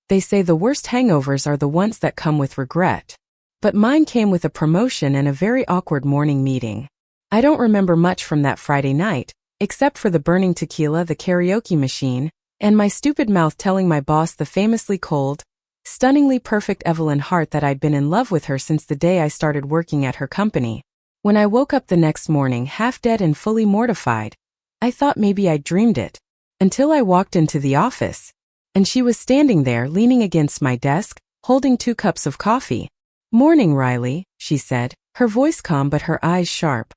They say the worst hangovers are the ones that come with regret. But mine came with a promotion and a very awkward morning meeting. I don't remember much from that Friday night, except for the burning tequila, the karaoke machine, and my stupid mouth telling my boss the famously cold, stunningly perfect Evelyn Hart that I'd been in love with her since the day I started working at her company. When I woke up the next morning half dead and fully mortified, I thought maybe I'd dreamed it. Until I walked into the office, and she was standing there leaning against my desk, holding 2 cups of coffee. "Morning, Riley," she said, her voice calm but her eyes sharp.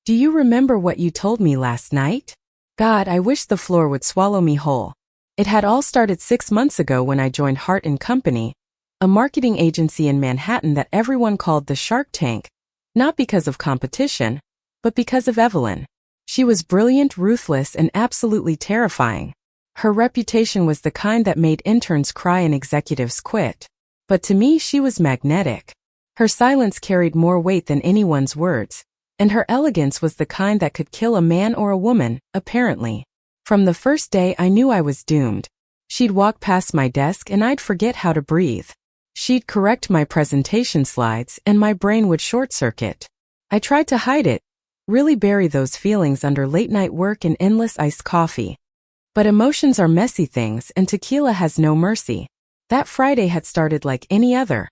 "Do you remember what you told me last night?" God, I wish the floor would swallow me whole. It had all started 6 months ago when I joined Hart & Company, a marketing agency in Manhattan that everyone called the Shark Tank, not because of competition, but because of Evelyn. She was brilliant, ruthless, and absolutely terrifying. Her reputation was the kind that made interns cry and executives quit. But to me she was magnetic. Her silence carried more weight than anyone's words, and her elegance was the kind that could kill a man or a woman, apparently. From the first day I knew I was doomed. She'd walk past my desk and I'd forget how to breathe. She'd correct my presentation slides and my brain would short-circuit. I tried to hide it, really bury those feelings under late-night work and endless iced coffee. But emotions are messy things and tequila has no mercy. That Friday had started like any other.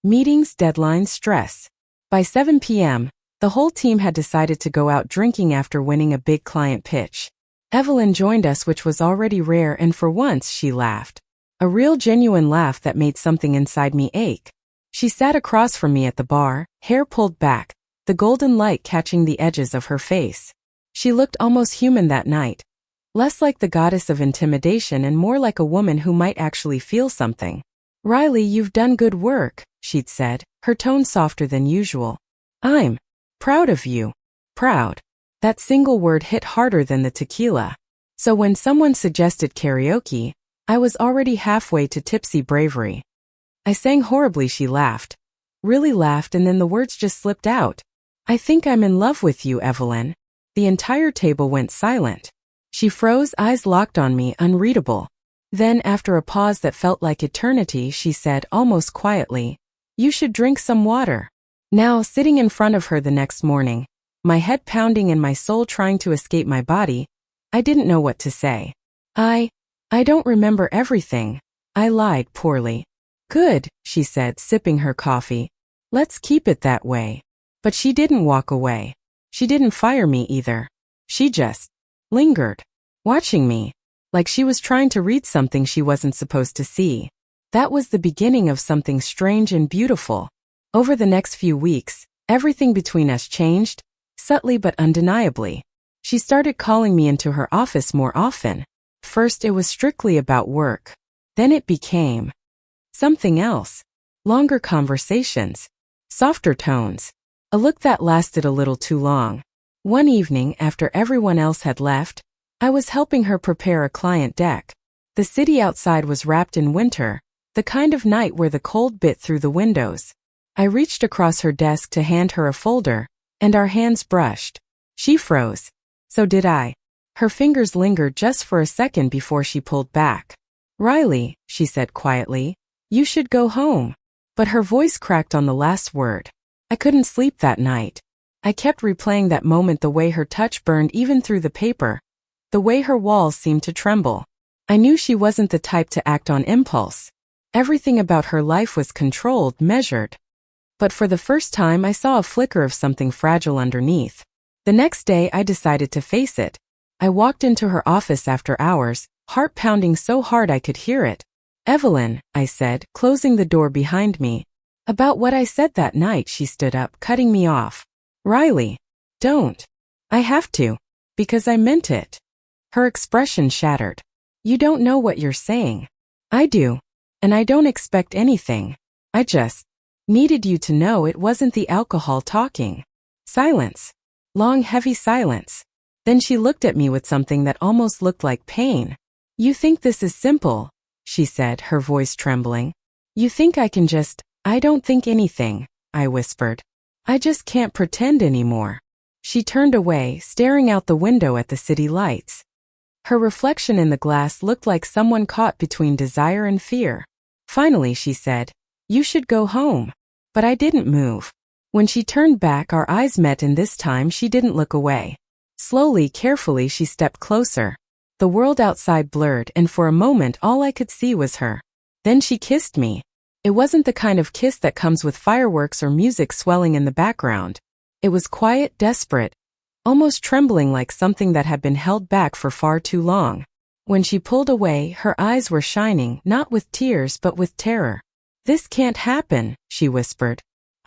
Meetings, deadlines, stress. By 7 p.m., the whole team had decided to go out drinking after winning a big client pitch. Evelyn joined us, which was already rare, and for once she laughed. A real genuine laugh that made something inside me ache. She sat across from me at the bar, hair pulled back, the golden light catching the edges of her face. She looked almost human that night. Less like the goddess of intimidation and more like a woman who might actually feel something. "Riley, you've done good work," she'd said, her tone softer than usual. "I'm proud of you." Proud. That single word hit harder than the tequila. So when someone suggested karaoke, I was already halfway to tipsy bravery. I sang horribly, she laughed. Really laughed, and then the words just slipped out. "I think I'm in love with you, Evelyn." The entire table went silent. She froze, eyes locked on me, unreadable. Then, after a pause that felt like eternity, she said almost quietly, "You should drink some water." Now, sitting in front of her the next morning, my head pounding and my soul trying to escape my body, I didn't know what to say. I don't remember everything. I lied poorly. "Good," she said, sipping her coffee. "Let's keep it that way." But she didn't walk away. She didn't fire me either. She just lingered, watching me, like she was trying to read something she wasn't supposed to see. That was the beginning of something strange and beautiful. Over the next few weeks, everything between us changed, subtly but undeniably. She started calling me into her office more often. First it was strictly about work. Then it became something else. Longer conversations. Softer tones. A look that lasted a little too long. One evening, after everyone else had left, I was helping her prepare a client deck. The city outside was wrapped in winter, the kind of night where the cold bit through the windows. I reached across her desk to hand her a folder, and our hands brushed. She froze. So did I. Her fingers lingered just for a second before she pulled back. "Riley," she said quietly, "you should go home." But her voice cracked on the last word. I couldn't sleep that night. I kept replaying that moment, the way her touch burned even through the paper, the way her walls seemed to tremble. I knew she wasn't the type to act on impulse. Everything about her life was controlled, measured. But for the first time I saw a flicker of something fragile underneath. The next day I decided to face it. I walked into her office after hours, heart pounding so hard I could hear it. "Evelyn," I said, closing the door behind me. "About what I said that night," she stood up, cutting me off. "Riley, don't." "I have to. Because I meant it." Her expression shattered. "You don't know what you're saying." "I do. And I don't expect anything. I just needed you to know it wasn't the alcohol talking." Silence. Long, heavy silence. Then she looked at me with something that almost looked like pain. "You think this is simple," she said, her voice trembling. "You think I can just—" "I don't think anything," I whispered. "I just can't pretend anymore." She turned away, staring out the window at the city lights. Her reflection in the glass looked like someone caught between desire and fear. Finally, she said, "You should go home." But I didn't move. When she turned back, our eyes met, and this time she didn't look away. Slowly, carefully, she stepped closer. The world outside blurred, and for a moment all I could see was her. Then she kissed me. It wasn't the kind of kiss that comes with fireworks or music swelling in the background. It was quiet, desperate, almost trembling, like something that had been held back for far too long. When she pulled away, her eyes were shining, not with tears but with terror. "This can't happen," she whispered.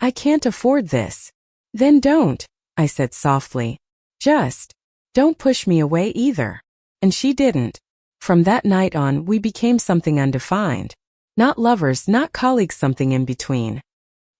"I can't afford this." "Then don't," I said softly. "Just don't push me away either." And she didn't. From that night on, we became something undefined. Not lovers, not colleagues, something in between.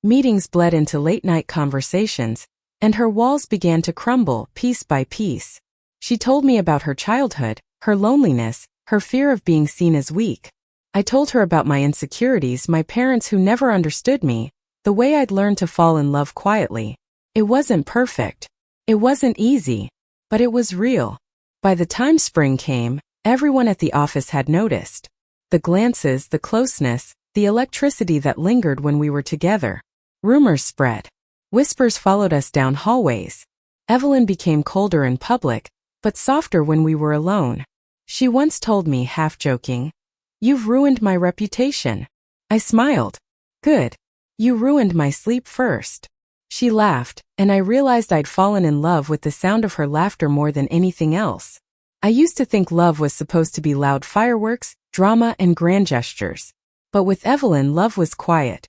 Meetings bled into late-night conversations, and her walls began to crumble, piece by piece. She told me about her childhood, her loneliness, her fear of being seen as weak. I told her about my insecurities, my parents who never understood me, the way I'd learned to fall in love quietly. It wasn't perfect. It wasn't easy. But it was real. By the time spring came, everyone at the office had noticed. The glances, the closeness, the electricity that lingered when we were together. Rumors spread. Whispers followed us down hallways. Evelyn became colder in public, but softer when we were alone. She once told me, half joking, "You've ruined my reputation." I smiled. "Good. You ruined my sleep first." She laughed, and I realized I'd fallen in love with the sound of her laughter more than anything else. I used to think love was supposed to be loud fireworks, drama, and grand gestures. But with Evelyn, love was quiet.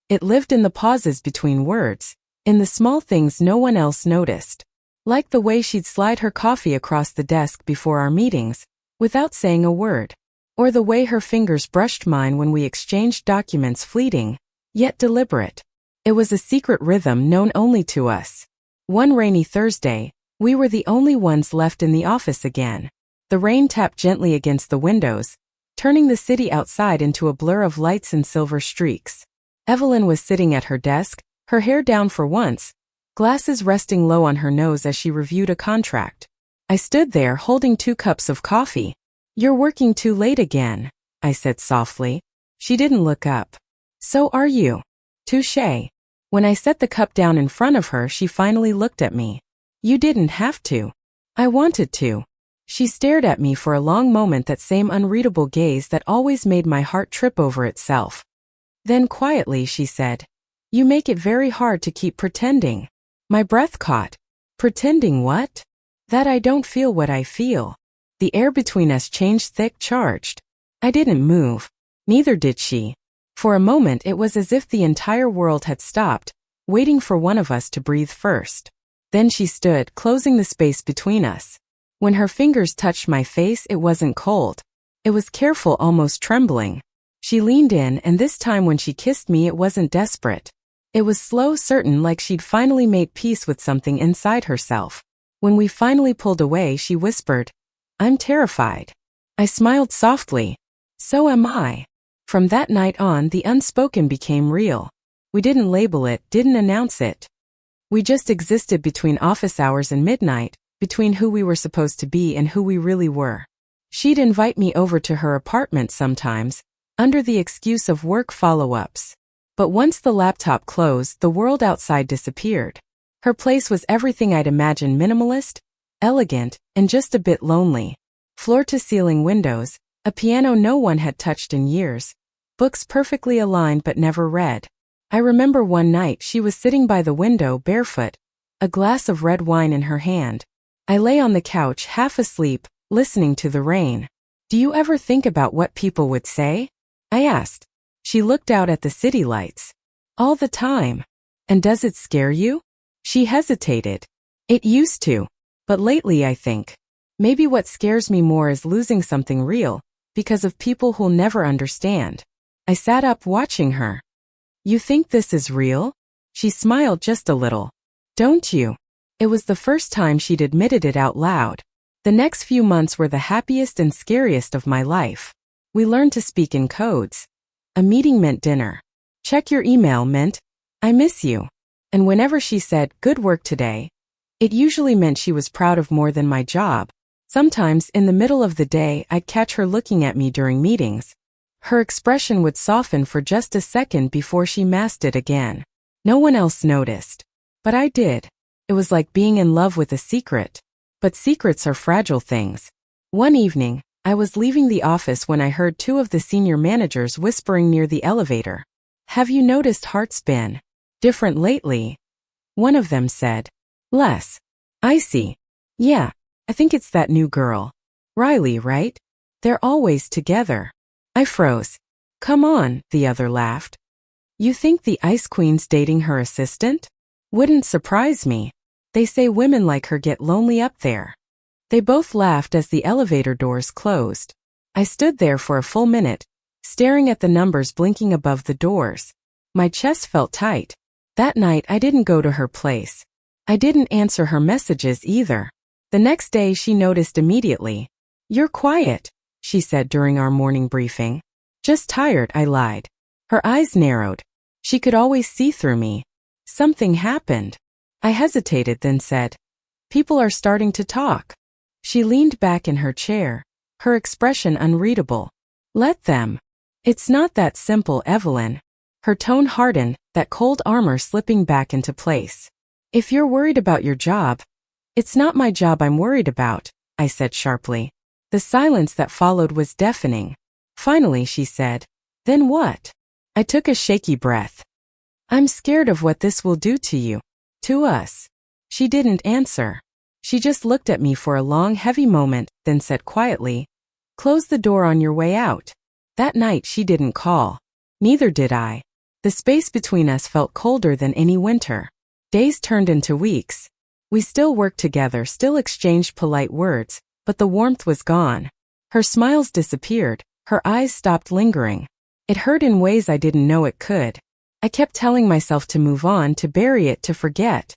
It lived in the pauses between words, in the small things no one else noticed. Like the way she'd slide her coffee across the desk before our meetings, without saying a word. Or the way her fingers brushed mine when we exchanged documents, fleeting, yet deliberate. It was a secret rhythm known only to us. One rainy Thursday, we were the only ones left in the office again. The rain tapped gently against the windows, turning the city outside into a blur of lights and silver streaks. Evelyn was sitting at her desk, her hair down for once, glasses resting low on her nose as she reviewed a contract. I stood there holding 2 cups of coffee. "You're working too late again," I said softly. She didn't look up. "So are you." Touché. When I set the cup down in front of her, she finally looked at me. "You didn't have to." "I wanted to." She stared at me for a long moment, that same unreadable gaze that always made my heart trip over itself. Then quietly she said, "You make it very hard to keep pretending." My breath caught. Pretending what? That I don't feel what I feel. The air between us changed, thick, charged. I didn't move. Neither did she. For a moment it was as if the entire world had stopped, waiting for one of us to breathe first. Then she stood, closing the space between us. When her fingers touched my face, it wasn't cold. It was careful, almost trembling. She leaned in, and this time when she kissed me, it wasn't desperate. It was slow, certain, like she'd finally made peace with something inside herself. When we finally pulled away, she whispered, "I'm terrified." I smiled softly. "So am I." From that night on, the unspoken became real. We didn't label it, didn't announce it. We just existed between office hours and midnight, between who we were supposed to be and who we really were. She'd invite me over to her apartment sometimes, under the excuse of work follow-ups. But once the laptop closed, the world outside disappeared. Her place was everything I'd imagined: minimalist, elegant, and just a bit lonely. Floor-to-ceiling windows, a piano no one had touched in years, books perfectly aligned but never read. I remember one night she was sitting by the window, barefoot, a glass of red wine in her hand. I lay on the couch, half asleep, listening to the rain. "Do you ever think about what people would say?" I asked. She looked out at the city lights. "All the time." "And does it scare you?" She hesitated. "It used to. But lately I think. Maybe what scares me more is losing something real, because of people who'll never understand." I sat up, watching her. "You think this is real?" She smiled just a little. "Don't you?" It was the first time she'd admitted it out loud. The next few months were the happiest and scariest of my life. We learned to speak in codes. A meeting meant dinner. Check your email meant, "I miss you." And whenever she said, "Good work today," it usually meant she was proud of more than my job. Sometimes, in the middle of the day, I'd catch her looking at me during meetings. Her expression would soften for just a second before she masked it again. No one else noticed. But I did. It was like being in love with a secret. But secrets are fragile things. One evening, I was leaving the office when I heard two of the senior managers whispering near the elevator. "Have you noticed Hart's been different lately?" One of them said. "Less. I see. Yeah, I think it's that new girl. Riley, right? They're always together." I froze. "Come on," the other laughed. "You think the Ice Queen's dating her assistant?" "Wouldn't surprise me. They say women like her get lonely up there." They both laughed as the elevator doors closed. I stood there for a full minute, staring at the numbers blinking above the doors. My chest felt tight. That night I didn't go to her place. I didn't answer her messages either. The next day she noticed immediately. "You're quiet," she said during our morning briefing. "Just tired," I lied. Her eyes narrowed. She could always see through me. "Something happened." I hesitated, then said, "People are starting to talk." She leaned back in her chair, her expression unreadable. "Let them. It's not that simple, Evelyn." Her tone hardened, that cold armor slipping back into place. "If you're worried about your job, it's not my job I'm worried about," I said sharply. The silence that followed was deafening. Finally she said, "Then what?" I took a shaky breath. "I'm scared of what this will do to you. To us." She didn't answer. She just looked at me for a long, heavy moment, then said quietly, "Close the door on your way out." That night she didn't call. Neither did I. The space between us felt colder than any winter. Days turned into weeks. We still worked together, still exchanged polite words, but the warmth was gone. Her smiles disappeared, her eyes stopped lingering. It hurt in ways I didn't know it could. I kept telling myself to move on, to bury it, to forget.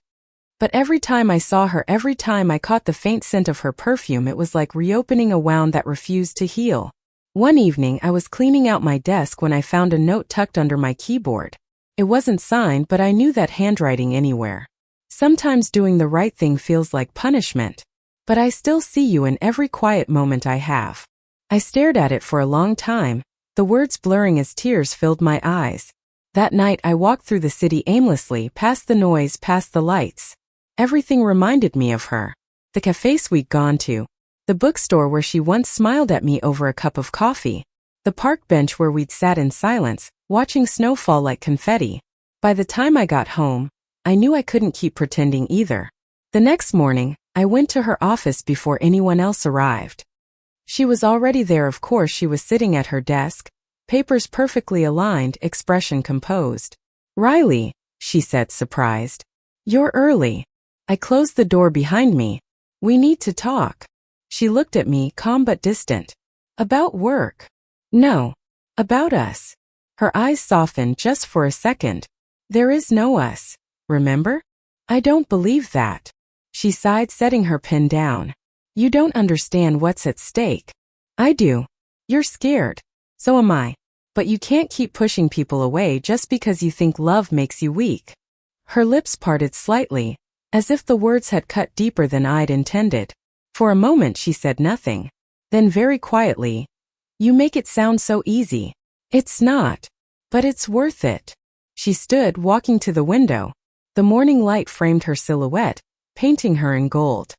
But every time I saw her, every time I caught the faint scent of her perfume, it was like reopening a wound that refused to heal. One evening I was cleaning out my desk when I found a note tucked under my keyboard. It wasn't signed, but I knew that handwriting anywhere. "Sometimes doing the right thing feels like punishment. But I still see you in every quiet moment I have." I stared at it for a long time, the words blurring as tears filled my eyes. That night I walked through the city aimlessly, past the noise, past the lights. Everything reminded me of her. The cafes we'd gone to. The bookstore where she once smiled at me over a cup of coffee. The park bench where we'd sat in silence, watching snow fall like confetti. By the time I got home, I knew I couldn't keep pretending either. The next morning, I went to her office before anyone else arrived. She was already there, of course. She was sitting at her desk, papers perfectly aligned, expression composed. "Riley," she said, surprised. "You're early." I closed the door behind me. "We need to talk." She looked at me, calm but distant. "About work?" "No. About us." Her eyes softened just for a second. "There is no us, remember?" "I don't believe that." She sighed, setting her pen down. "You don't understand what's at stake." "I do. You're scared. So am I. But you can't keep pushing people away just because you think love makes you weak." Her lips parted slightly, as if the words had cut deeper than I'd intended. For a moment she said nothing. Then very quietly, "You make it sound so easy." "It's not. But it's worth it." She stood, walking to the window. The morning light framed her silhouette, painting her in gold.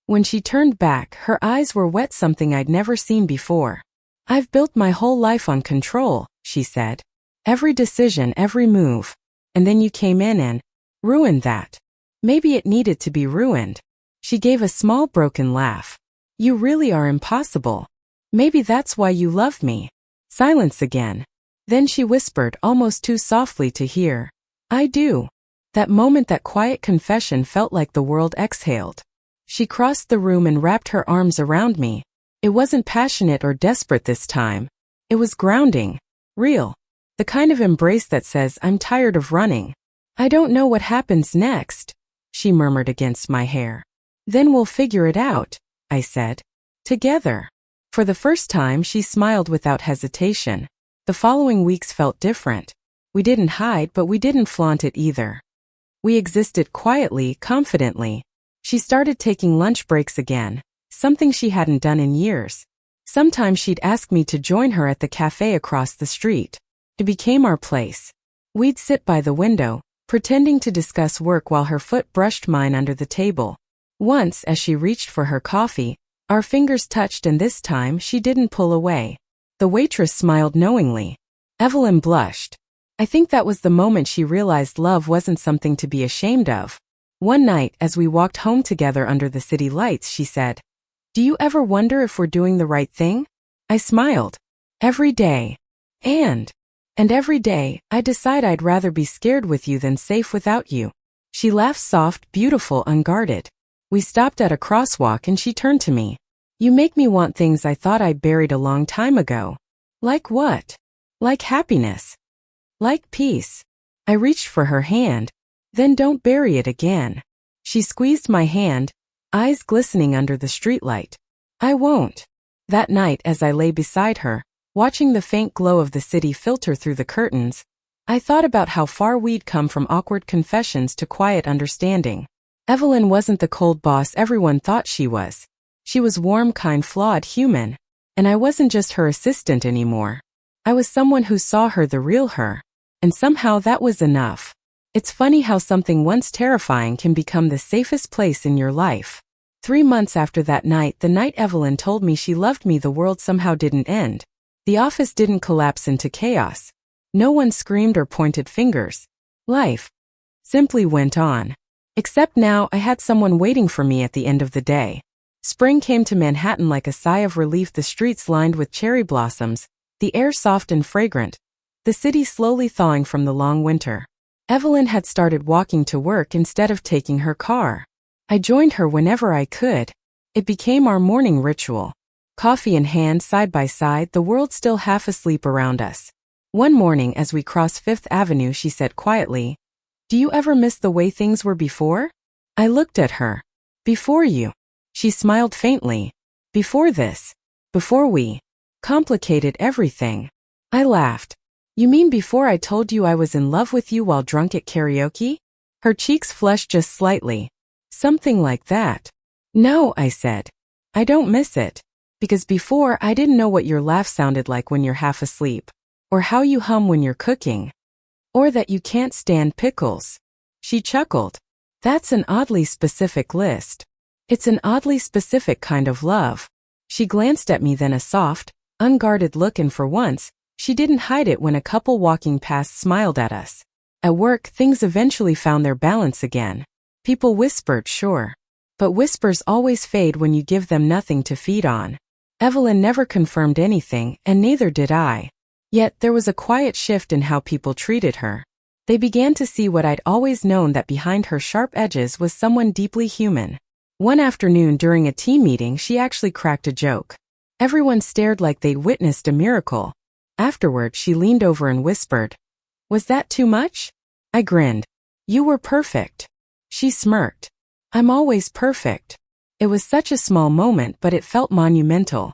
When she turned back, her eyes were wet, something I'd never seen before. "I've built my whole life on control," she said. "Every decision, every move. And then you came in and ruined that. Maybe it needed to be ruined." She gave a small broken laugh. "You really are impossible. Maybe that's why you love me." Silence again. Then she whispered, almost too softly to hear, "I do." That moment, that quiet confession felt like the world exhaled. She crossed the room and wrapped her arms around me. It wasn't passionate or desperate this time. It was grounding, real. The kind of embrace that says, "I'm tired of running. I don't know what happens next," she murmured against my hair. "Then we'll figure it out," I said. "Together." For the first time she smiled without hesitation. The following weeks felt different. We didn't hide, but we didn't flaunt it either. We existed quietly, confidently. She started taking lunch breaks again, something she hadn't done in years. Sometimes she'd ask me to join her at the cafe across the street. It became our place. We'd sit by the window, pretending to discuss work while her foot brushed mine under the table. Once, as she reached for her coffee, our fingers touched, and this time she didn't pull away. The waitress smiled knowingly. Evelyn blushed. I think that was the moment she realized love wasn't something to be ashamed of. One night, as we walked home together under the city lights, she said, "Do you ever wonder if we're doing the right thing?" I smiled. Every day. And every day, I decide I'd rather be scared with you than safe without you. She laughed, soft, beautiful, unguarded. We stopped at a crosswalk and she turned to me. "You make me want things I thought I'd buried a long time ago." "Like what?" "Like happiness. Like peace." I reached for her hand. "Then don't bury it again." She squeezed my hand, eyes glistening under the streetlight. "I won't." That night, as I lay beside her, watching the faint glow of the city filter through the curtains, I thought about how far we'd come from awkward confessions to quiet understanding. Evelyn wasn't the cold boss everyone thought she was. She was warm, kind, flawed, human. And I wasn't just her assistant anymore. I was someone who saw her, the real her. And somehow that was enough. It's funny how something once terrifying can become the safest place in your life. 3 months after that night, the night Evelyn told me she loved me, the world somehow didn't end. The office didn't collapse into chaos. No one screamed or pointed fingers. Life simply went on. Except now I had someone waiting for me at the end of the day. Spring came to Manhattan like a sigh of relief, the streets lined with cherry blossoms, the air soft and fragrant, the city slowly thawing from the long winter. Evelyn had started walking to work instead of taking her car. I joined her whenever I could. It became our morning ritual. Coffee in hand, side by side, the world still half asleep around us. One morning as we crossed Fifth Avenue, she said quietly, "Do you ever miss the way things were before?" I looked at her. "Before you?" She smiled faintly. "Before this. Before we complicated everything." I laughed. "You mean before I told you I was in love with you while drunk at karaoke?" Her cheeks flushed just slightly. "Something like that." "No," I said. "I don't miss it. Because before I didn't know what your laugh sounded like when you're half asleep. Or how you hum when you're cooking. Or that you can't stand pickles." She chuckled. "That's an oddly specific list." "It's an oddly specific kind of love." She glanced at me, then a soft, unguarded look, and for once, she didn't hide it when a couple walking past smiled at us. At work, things eventually found their balance again. People whispered, sure. But whispers always fade when you give them nothing to feed on. Evelyn never confirmed anything, and neither did I. Yet there was a quiet shift in how people treated her. They began to see what I'd always known, that behind her sharp edges was someone deeply human. One afternoon during a team meeting, she actually cracked a joke. Everyone stared like they'd witnessed a miracle. Afterward, she leaned over and whispered, "Was that too much?" I grinned. "You were perfect." She smirked. "I'm always perfect." It was such a small moment, but it felt monumental.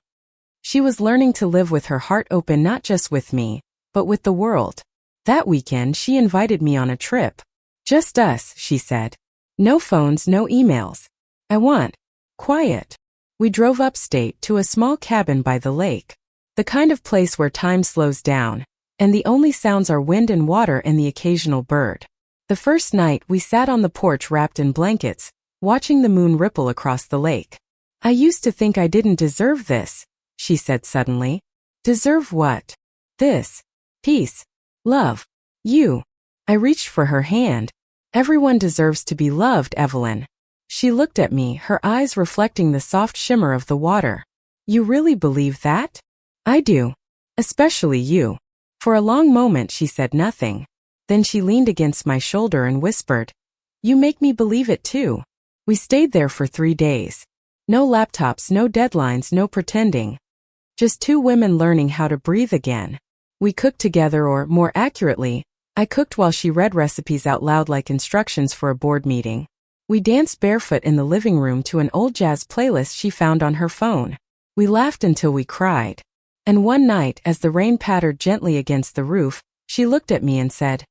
She was learning to live with her heart open, not just with me, but with the world. That weekend, she invited me on a trip. "Just us," she said. "No phones, no emails. I want quiet." We drove upstate to a small cabin by the lake. The kind of place where time slows down, and the only sounds are wind and water and the occasional bird. The first night, we sat on the porch wrapped in blankets, watching the moon ripple across the lake. "I used to think I didn't deserve this," she said suddenly. "Deserve what?" "This. Peace. Love. You." I reached for her hand. "Everyone deserves to be loved, Evelyn." She looked at me, her eyes reflecting the soft shimmer of the water. "You really believe that?" "I do. Especially you." For a long moment she said nothing. Then she leaned against my shoulder and whispered, "You make me believe it too." We stayed there for 3 days. No laptops, no deadlines, no pretending. Just two women learning how to breathe again. We cooked together, or more accurately, I cooked while she read recipes out loud like instructions for a board meeting. We danced barefoot in the living room to an old jazz playlist she found on her phone. We laughed until we cried. And one night, as the rain pattered gently against the roof, she looked at me and said,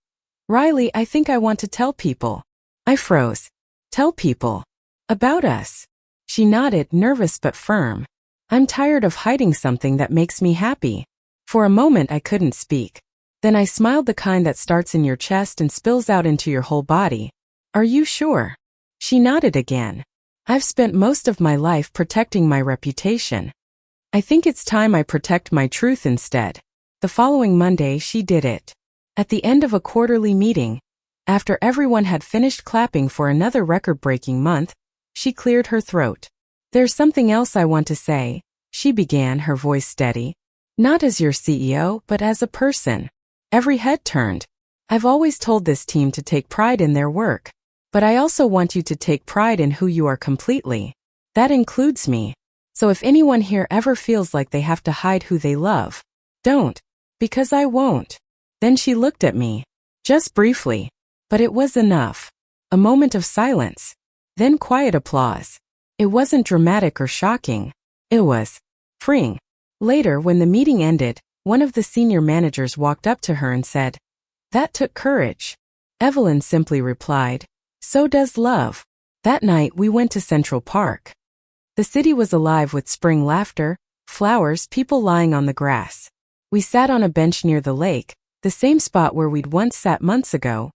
"Riley, I think I want to tell people." I froze. "Tell people? About us?" She nodded, nervous but firm. I'm tired of hiding something that makes me happy. For a moment I couldn't speak. Then I smiled, the kind that starts in your chest and spills out into your whole body. Are you sure? She nodded again. I've spent most of my life protecting my reputation. I think it's time I protect my truth instead. The following Monday she did it. At the end of a quarterly meeting, after everyone had finished clapping for another record-breaking month, she cleared her throat. There's something else I want to say, she began, her voice steady. Not as your CEO, but as a person. Every head turned. I've always told this team to take pride in their work. But I also want you to take pride in who you are completely. That includes me. So if anyone here ever feels like they have to hide who they love, don't. Because I won't. Then she looked at me. Just briefly. But it was enough. A moment of silence. Then quiet applause. It wasn't dramatic or shocking. It was freeing. Later, when the meeting ended, one of the senior managers walked up to her and said, "That took courage." Evelyn simply replied, "So does love." That night we went to Central Park. The city was alive with spring laughter, flowers, people lying on the grass. We sat on a bench near the lake, the same spot where we'd once sat months ago,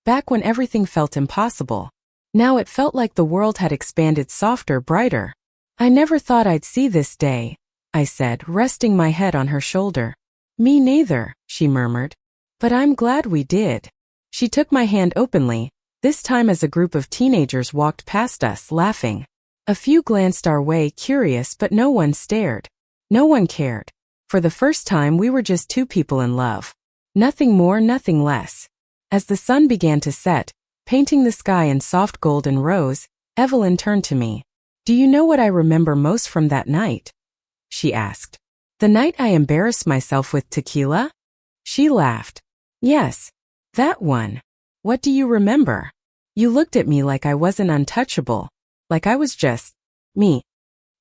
back when everything felt impossible. Now it felt like the world had expanded, softer, brighter. I never thought I'd see this day, I said, resting my head on her shoulder. Me neither, she murmured. But I'm glad we did. She took my hand openly, this time as a group of teenagers walked past us, laughing. A few glanced our way, curious, but no one stared. No one cared. For the first time we were just two people in love. Nothing more, nothing less. As the sun began to set, painting the sky in soft gold and rose, Evelyn turned to me. Do you know what I remember most from that night? She asked. The night I embarrassed myself with tequila? She laughed. Yes. That one. What do you remember? You looked at me like I wasn't untouchable. Like I was just me.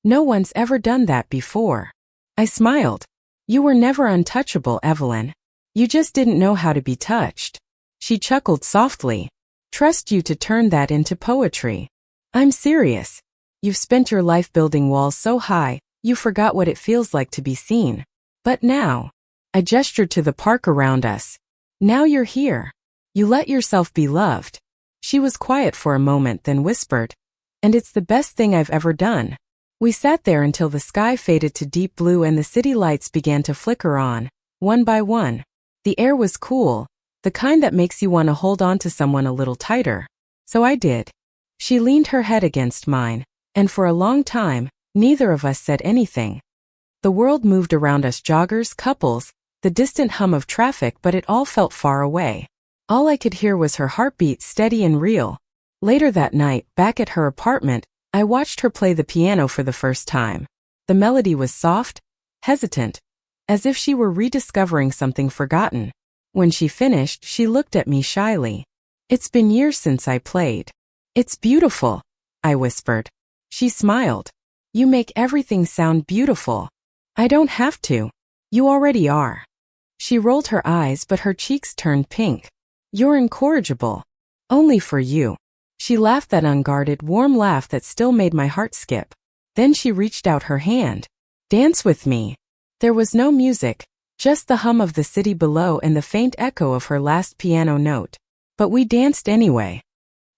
No one's ever done that before. I smiled. You were never untouchable, Evelyn. You just didn't know how to be touched. She chuckled softly. Trust you to turn that into poetry. I'm serious. You've spent your life building walls so high, you forgot what it feels like to be seen. But now, I gestured to the park around us. Now you're here. You let yourself be loved. She was quiet for a moment, then whispered, and it's the best thing I've ever done. We sat there until the sky faded to deep blue and the city lights began to flicker on, one by one. The air was cool, the kind that makes you want to hold on to someone a little tighter. So I did. She leaned her head against mine, and for a long time, neither of us said anything. The world moved around us, joggers, couples, the distant hum of traffic, but it all felt far away. All I could hear was her heartbeat, steady and real. Later that night, back at her apartment, I watched her play the piano for the first time. The melody was soft, hesitant, as if she were rediscovering something forgotten. When she finished, she looked at me shyly. It's been years since I played. It's beautiful, I whispered. She smiled. You make everything sound beautiful. I don't have to. You already are. She rolled her eyes, but her cheeks turned pink. You're incorrigible. Only for you. She laughed, that unguarded, warm laugh that still made my heart skip. Then she reached out her hand. Dance with me. There was no music, just the hum of the city below and the faint echo of her last piano note. But we danced anyway.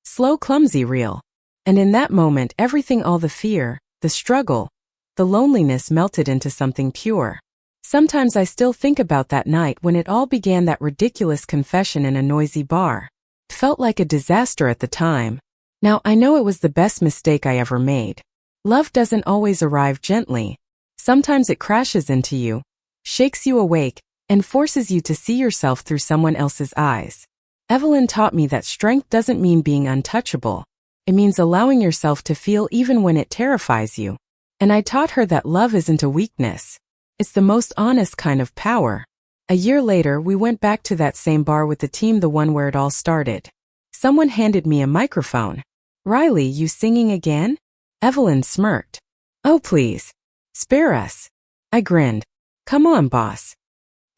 Slow, clumsy, real. And in that moment, everything, all the fear, the struggle, the loneliness melted into something pure. Sometimes I still think about that night when it all began, that ridiculous confession in a noisy bar. It felt like a disaster at the time. Now I know it was the best mistake I ever made. Love doesn't always arrive gently. Sometimes it crashes into you, shakes you awake, and forces you to see yourself through someone else's eyes. Evelyn taught me that strength doesn't mean being untouchable. It means allowing yourself to feel even when it terrifies you. And I taught her that love isn't a weakness. It's the most honest kind of power. A year later, we went back to that same bar with the team, the one where it all started. Someone handed me a microphone. Riley, you singing again? Evelyn smirked. Oh, please. Spare us. I grinned. Come on, boss.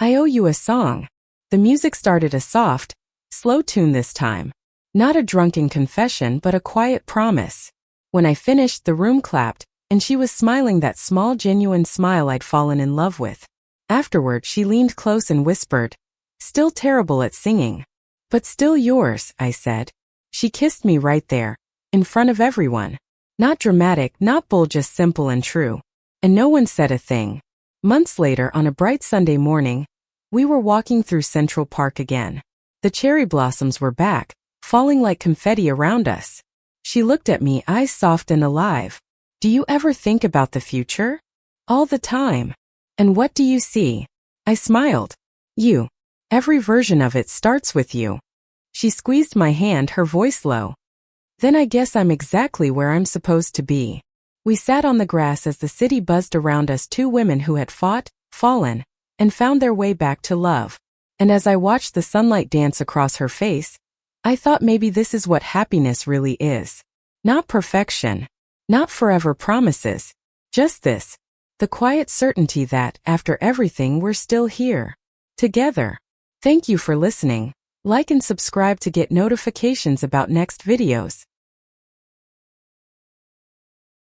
I owe you a song. The music started, a soft, slow tune this time. Not a drunken confession, but a quiet promise. When I finished, the room clapped, and she was smiling that small genuine smile I'd fallen in love with. Afterward, she leaned close and whispered, "Still terrible at singing. But still yours," I said. She kissed me right there, in front of everyone. Not dramatic, not bold, just simple and true. And no one said a thing. Months later, on a bright Sunday morning, we were walking through Central Park again. The cherry blossoms were back, falling like confetti around us. She looked at me, eyes soft and alive. "Do you ever think about the future?" "All the time." "And what do you see?" I smiled. "You. Every version of it starts with you." She squeezed my hand, her voice low. "Then I guess I'm exactly where I'm supposed to be." We sat on the grass as the city buzzed around us, two women who had fought, fallen, and found their way back to love. And as I watched the sunlight dance across her face, I thought maybe this is what happiness really is. Not perfection, not forever promises, just this, the quiet certainty that, after everything, we're still here, together. Thank you for listening. Like and subscribe to get notifications about next videos.